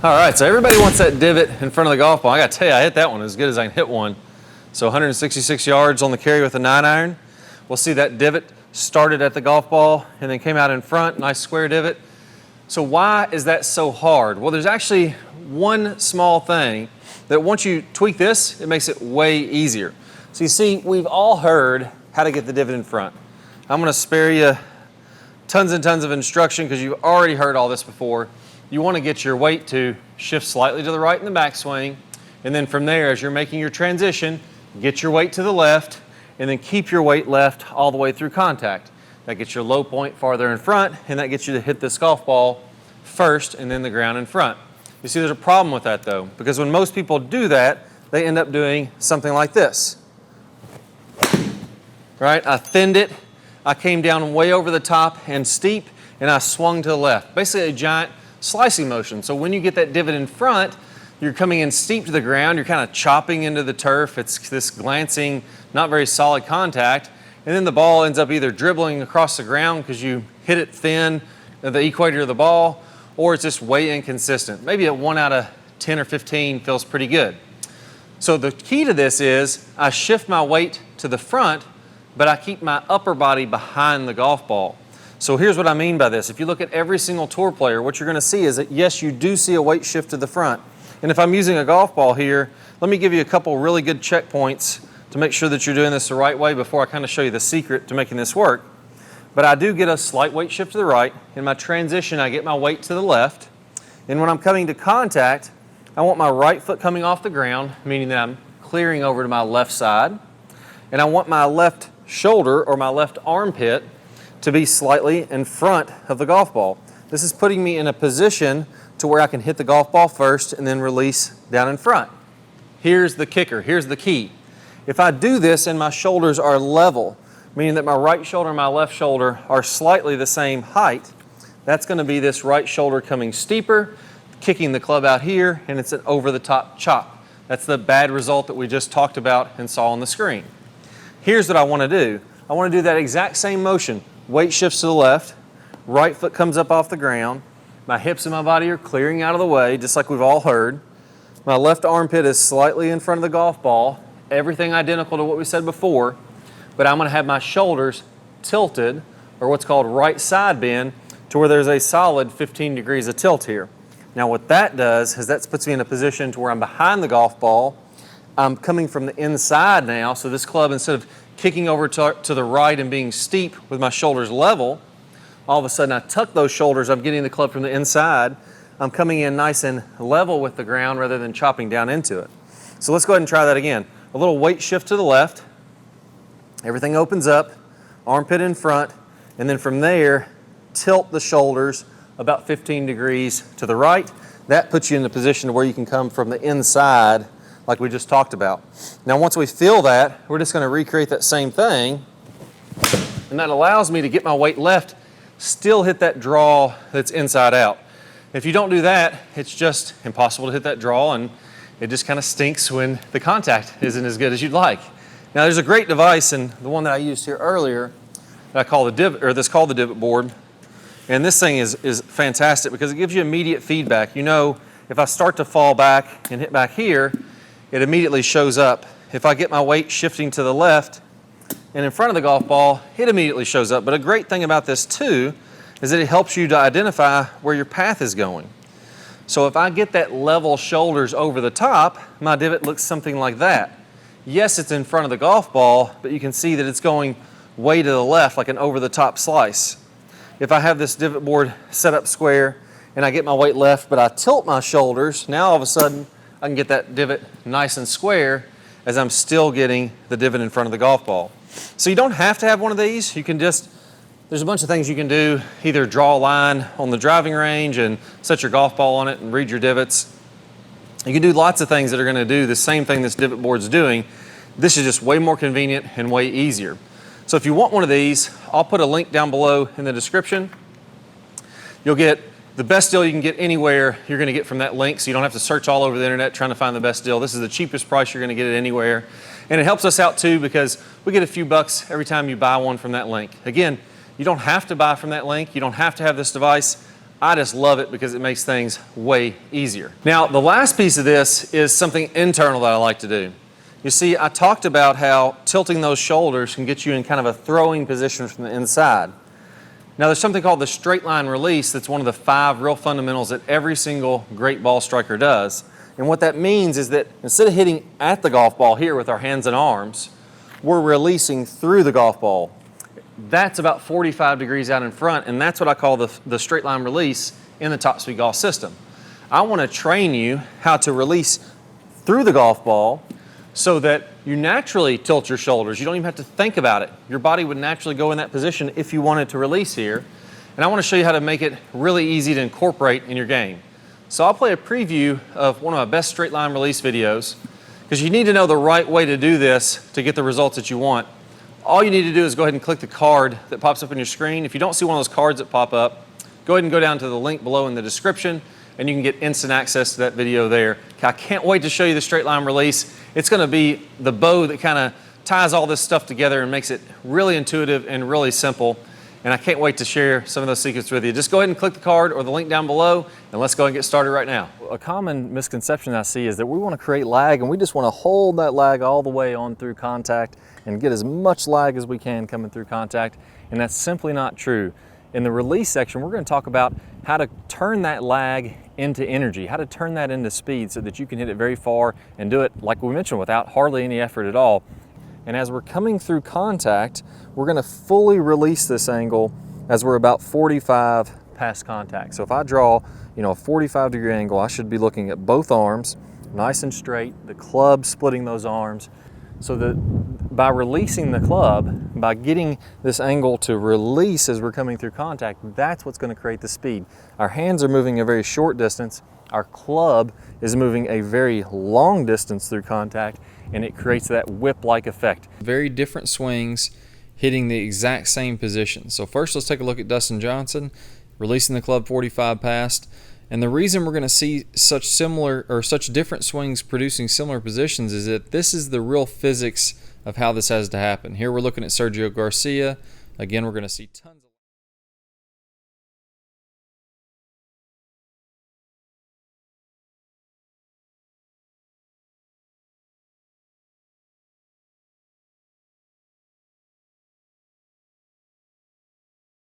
All right, so everybody wants that divot in front of the golf ball. I got to tell you, I hit that one as good as I can hit one. So 166 yards on the carry with a 9-iron. We'll see that divot started at the golf ball and then came out in front, nice square divot. So why is that so hard? Well, there's actually one small thing that once you tweak this, it makes it way easier. So you see, we've all heard how to get the divot in front. I'm gonna spare you tons and tons of instruction because you've already heard all this before. You want to get your weight to shift slightly to the right in the backswing, and then from there, as you're making your transition, get your weight to the left, and then keep your weight left all the way through contact. That gets your low point farther in front, and that gets you to hit this golf ball first and then the ground in front. You see, there's a problem with that though, because when most people do that, they end up doing something like this. Right? I thinned it, I came down way over the top and steep, and I swung to the left. Basically a giant slicing motion. So when you get that divot in front, you're coming in steep to the ground, you're kind of chopping into the turf, it's this glancing, not very solid contact, and then the ball ends up either dribbling across the ground because you hit it thin at the equator of the ball, or it's just way inconsistent. Maybe a 1 out of 10 or 15 feels pretty good. So the key to this is I shift my weight to the front, but I keep my upper body behind the golf ball. So here's what I mean by this. If you look at every single tour player, what you're going to see is that yes, you do see a weight shift to the front. And if I'm using a golf ball here, let me give you a couple really good checkpoints to make sure that you're doing this the right way before I kind of show you the secret to making this work. But I do get a slight weight shift to the right. In my transition, I get my weight to the left. And when I'm coming to contact, I want my right foot coming off the ground, meaning that I'm clearing over to my left side. And I want my left shoulder or my left armpit to be slightly in front of the golf ball. This is putting me in a position to where I can hit the golf ball first and then release down in front. Here's the kicker, here's the key. If I do this and my shoulders are level, meaning that my right shoulder and my left shoulder are slightly the same height, that's going to be this right shoulder coming steeper, kicking the club out here, and it's an over-the-top chop. That's the bad result that we just talked about and saw on the screen. Here's what I want to do. I want to do that exact same motion. Weight shifts to the left, right foot comes up off the ground, my hips and my body are clearing out of the way, just like we've all heard. My left armpit is slightly in front of the golf ball, everything identical to what we said before, but I'm going to have my shoulders tilted, or what's called right side bend, to where there's a solid 15 degrees of tilt here. Now what that does is that puts me in a position to where I'm behind the golf ball, I'm coming from the inside now, so this club, instead of kicking over to the right and being steep with my shoulders level, all of a sudden I tuck those shoulders, I'm getting the club from the inside, I'm coming in nice and level with the ground rather than chopping down into it. So let's go ahead and try that again. A little weight shift to the left, everything opens up, armpit in front, and then from there, tilt the shoulders about 15 degrees to the right. That puts you in the position where you can come from the inside like we just talked about. Now once we feel that, we're just going to recreate that same thing, and that allows me to get my weight left, still hit that draw that's inside out. If you don't do that, it's just impossible to hit that draw, and it just kind of stinks when the contact isn't as good as you'd like. Now there's a great device, and the one that I used here earlier that I call the divot, or that's called the Divot Board, and this thing is fantastic because it gives you immediate feedback. You know, if I start to fall back and hit back here, it immediately shows up. If I get my weight shifting to the left and in front of the golf ball, it immediately shows up. But a great thing about this too is that it helps you to identify where your path is going. So if I get that level shoulders over the top, my divot looks something like that. Yes, it's in front of the golf ball, but you can see that it's going way to the left like an over-the-top slice. If I have this divot board set up square and I get my weight left, but I tilt my shoulders, now all of a sudden I can get that divot nice and square as I'm still getting the divot in front of the golf ball. So you don't have to have one of these. You can just, there's a bunch of things you can do. Either draw a line on the driving range and set your golf ball on it and read your divots. You can do lots of things that are going to do the same thing this divot board's doing. This is just way more convenient and way easier. So if you want one of these, I'll put a link down below in the description. You'll get the best deal you can get anywhere, you're going to get from that link, so you don't have to search all over the internet trying to find the best deal. This is the cheapest price you're going to get it anywhere. And it helps us out too because we get a few bucks every time you buy one from that link. Again, you don't have to buy from that link. You don't have to have this device. I just love it because it makes things way easier. Now, the last piece of this is something internal that I like to do. You see, I talked about how tilting those shoulders can get you in kind of a throwing position from the inside. Now, there's something called the straight line release that's one of the 5 real fundamentals that every single great ball striker does. And what that means is that instead of hitting at the golf ball here with our hands and arms, we're releasing through the golf ball. That's about 45 degrees out in front, and that's what I call the straight line release in the Top Speed Golf system. I want to train you how to release through the golf ball so that you naturally tilt your shoulders. You don't even have to think about it. Your body would naturally go in that position if you wanted to release here. And I want to show you how to make it really easy to incorporate in your game. So I'll play a preview of one of my best straight line release videos, because you need to know the right way to do this to get the results that you want. All you need to do is go ahead and click the card that pops up on your screen. If you don't see one of those cards that pop up, go ahead and go down to the link below in the description, and you can get instant access to that video there. I can't wait to show you the straight line release. It's going to be the bow that kind of ties all this stuff together and makes it really intuitive and really simple. And I can't wait to share some of those secrets with you. Just go ahead and click the card or the link down below, and let's go ahead and get started right now. A common misconception I see is that we want to create lag, and we just want to hold that lag all the way on through contact and get as much lag as we can coming through contact, and that's simply not true. In the release section, we're going to talk about how to turn that lag into energy, how to turn that into speed so that you can hit it very far and do it, like we mentioned, without hardly any effort at all. And as we're coming through contact, we're going to fully release this angle as we're about 45 past contact. So if I draw, a 45-degree angle, I should be looking at both arms, nice and straight, the club splitting those arms, so that by releasing the club, by getting this angle to release as we're coming through contact, that's what's going to create the speed. Our hands are moving a very short distance, our club is moving a very long distance through contact, and it creates that whip-like effect. Very different swings hitting the exact same position. So first let's take a look at Dustin Johnson, releasing the club 45 past. And the reason we're going to see such different swings producing similar positions is that this is the real physics of how this has to happen. Here we're looking at Sergio Garcia. Again, we're going to see tons of